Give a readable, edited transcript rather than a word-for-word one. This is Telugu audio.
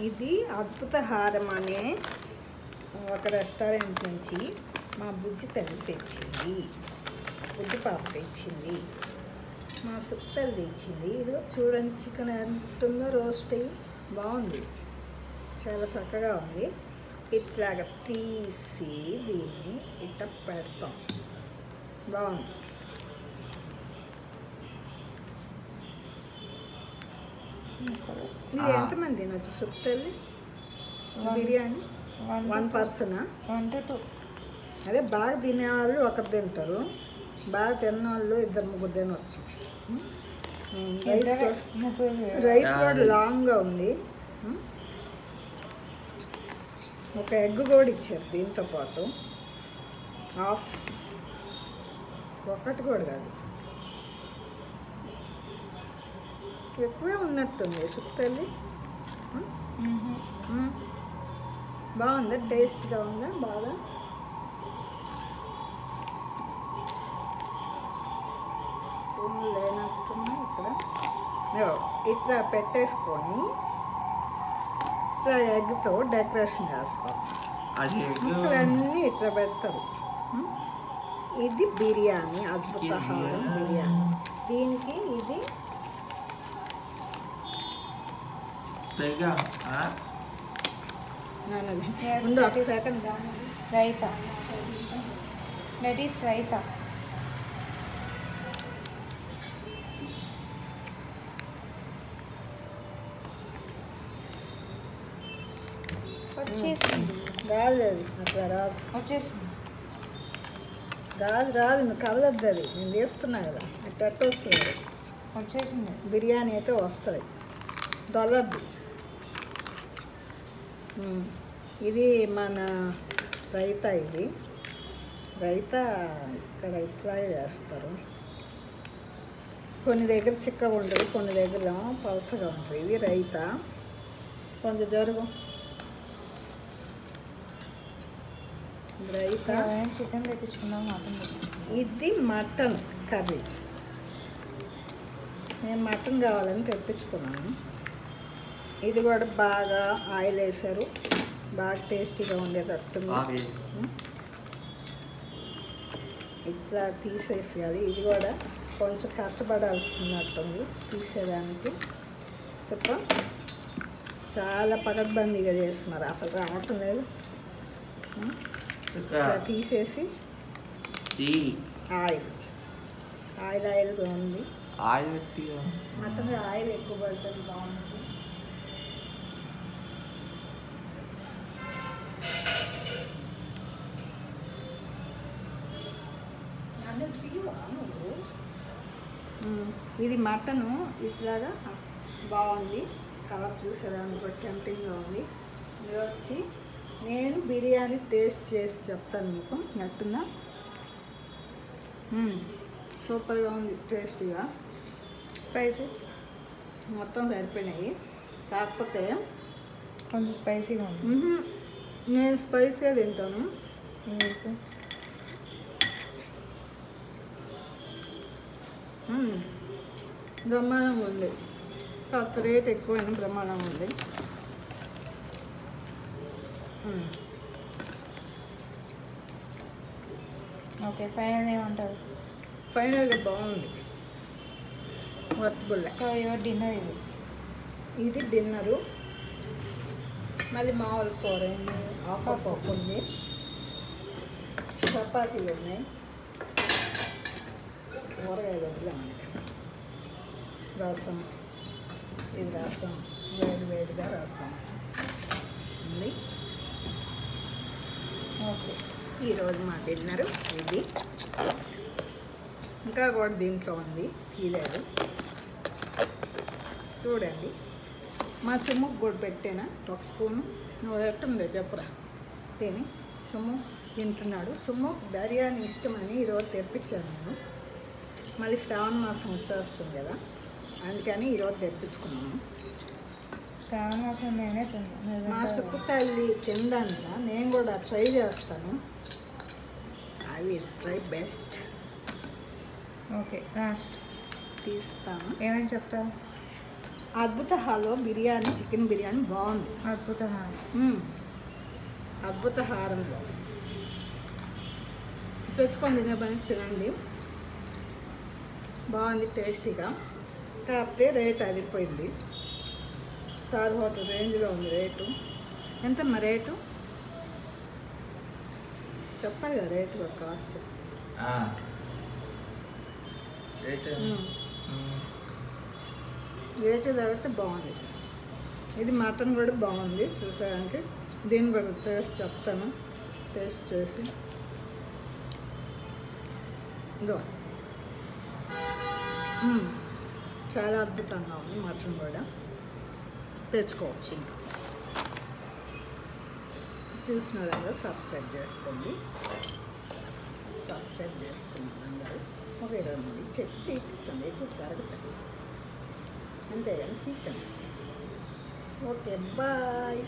ఇది అద్భుత హారం అనే ఒక రెస్టారెంట్ నుంచి మా బుజ్జి తల్లి తెచ్చింది. బుజ్జి పాప తెచ్చింది, మా సుత్తలు తెచ్చింది. ఇదిగో చూడండి, చికెన్ ఎంతుందో రోస్ట్ అయ్యి బాగుంది, చాలా చక్కగా ఉంది. ఇట్లాగా తీసి దీన్ని ఇట్లా పెడతాం, బాగుంది. మీరు ఎంతమంది తినొచ్చు సుత్తల్లి బిర్యానీ? 1 పర్సనా? 1 to 2. అదే బాగా తినేవాళ్ళు ఒకరు తింటారు, బాగా తిన్నవాళ్ళు 2-3 తినవచ్చు. రైస్ కూడా లాంగ్గా ఉంది. ఒక ఎగ్ కూడా ఇచ్చారు దీంతో పాటు, హాఫ్, ఒకటి కూడా కాదు, ఎక్కువే ఉన్నట్టుంది సుత్తల్లి. బాగుందా? టేస్ట్గా ఉందా? బాగా స్పూన్లు లేనట్టున్నా ఇక్కడ. ఇట్లా పెట్టేసుకొని ఇట్లా ఎగ్తో డెకరేషన్ చేస్తాం. అన్నీ ఇట్లా పెడతారు. ఇది బిర్యానీ, అద్భుత హారం బిర్యానీ. దీనికి ఇది ఉండు ఒక second. Raita, that is raita. వచ్చేసింది. రాదు అది, అట్లా రాదు. వచ్చేసింది. రాదు నువ్వు కలదద్దు, అది నేను తీస్తున్నా కదా, అట్లా వస్తుంది. వచ్చేసింది. బిర్యానీ అయితే వస్తుంది, దొల్లద్దు. ఇది మన రైతా. ఇది రైతా ఇక్కడ ఇట్లా చేస్తారు. కొన్ని దగ్గర చిక్కగా ఉంటుంది, కొన్ని దగ్గర పలసగా ఉంటుంది. ఇది రైతా. కొంచెం జరుగు. రైతా. చికెన్ తెప్పించుకున్నాం, మటన్ తెప్పించుకున్నాం. ఇది మటన్ కర్రీ. నేను మటన్ కావాలని తెప్పించుకున్నాను. ఇది కూడా బాగా ఆయిల్ వేసారు, బాగా టేస్టీగా ఉండేటట్టుంది. ఇట్లా తీసేసేయాలి. ఇది కూడా కొంచెం కష్టపడాల్సినట్టుంది తీసేదానికి. చాలా పకడ్బందీగా చేస్తున్నారు, అసలు రావటం లేదు. ఇట్లా తీసేసి ఆయిల్గా ఉంది. మటన్ ఆయిల్ ఎక్కువ పడుతుంది, బాగుంటుంది. ఇది మటను ఇట్లాగా బాగుంది, కలర్ చూసేదాన్ని బట్టి టెంప్టింగ్గా ఉంది. ఇది వచ్చి నేను బిర్యానీ టేస్ట్ చేసి చెప్తాను మీకు, నట్టున్నా. సూపర్గా ఉంది, టేస్టీగా, స్పైసీ మొత్తం సరిపోయినాయి. కాకపోతే కొంచెం స్పైసీగా ఉంది. నేను స్పైసీగా తింటాను. బ్రహ్మాండంగా ఉంది, కాస్త రేట్ ఎక్కువైనా బ్రహ్మాండంగా ఉంది. ఓకే, ఫైనల్ ఏమంటారు? ఫైనల్గా బాగుంది, వర్త్బుల్. సో యువర్ డిన్నర్ ఇది. ఇది డిన్నరు. మళ్ళీ మామూలు కూర ఉంది, ఆకు పప్పు ఉంది, చపాతీలు ఉన్నాయి, కూరగాయలు వద్దులే మనకి, రసం. ఇది రసం, వేడిగా రసం ఉంది. ఓకే, ఈరోజు మా డిన్నరు ఇది. ఇంకా కూడా దీంట్లో ఉంది, తీయలేదు, చూడండి. మా సుమ్ముకు కూడా పెట్టాను ఒక స్పూను. నువ్వు ఎట్టుందో చెప్పురా. తిని సుమ్ము తింటున్నాడు. సుమ్ము బిర్యానీ ఇష్టమని ఈరోజు తెప్పించాను నేను. మళ్ళీ శ్రావణ మాసం వచ్చేస్తుంది కదా, అందుకని ఈరోజు తెప్పించుకున్నాను. శ్రావణ మాసం నేనే తిన్నాను. మా సుక్కు తల్లి తిందాక నేను కూడా ట్రై చేస్తాను. I will try best. Okay, last తీస్తాను. ఏమని చెప్తావు? అద్భుత హాలో బిర్యానీ, చికెన్ బిర్యానీ బాగుంది. అద్భుత అద్భుత హారంలో తెచ్చుకొని తినే పని తినండి, బాగుంది, టేస్టీగా. కాకపోతే రేట్ అదిరిపోయింది. స్టార్ హోటల్ రేంజ్లో ఉంది రేటు. ఎంతమ్మా రేటు? చెప్పాలి కదా రేటు, కాస్ట్. రేటు కాబట్టి బాగుంది. ఇది మటన్ కూడా బాగుంది చూసారంటే. దీన్ని కూడా చేసి చెప్తాను, టేస్ట్ చేసి. ఇదో చాలా అద్భుతంగా ఉంది. మటన్ కూడా తెచ్చుకోవచ్చు. ఇంకా చూస్తున్నారు కదా, సబ్స్క్రైబ్ చేసుకోండి. సబ్స్క్రైబ్ చేసుకున్నాను అందరూ. ఒక 20 మందికి చెప్పి తీపించండి, ఎక్కువ తరగతి అంతే కానీ తీకండి. Okay, bye.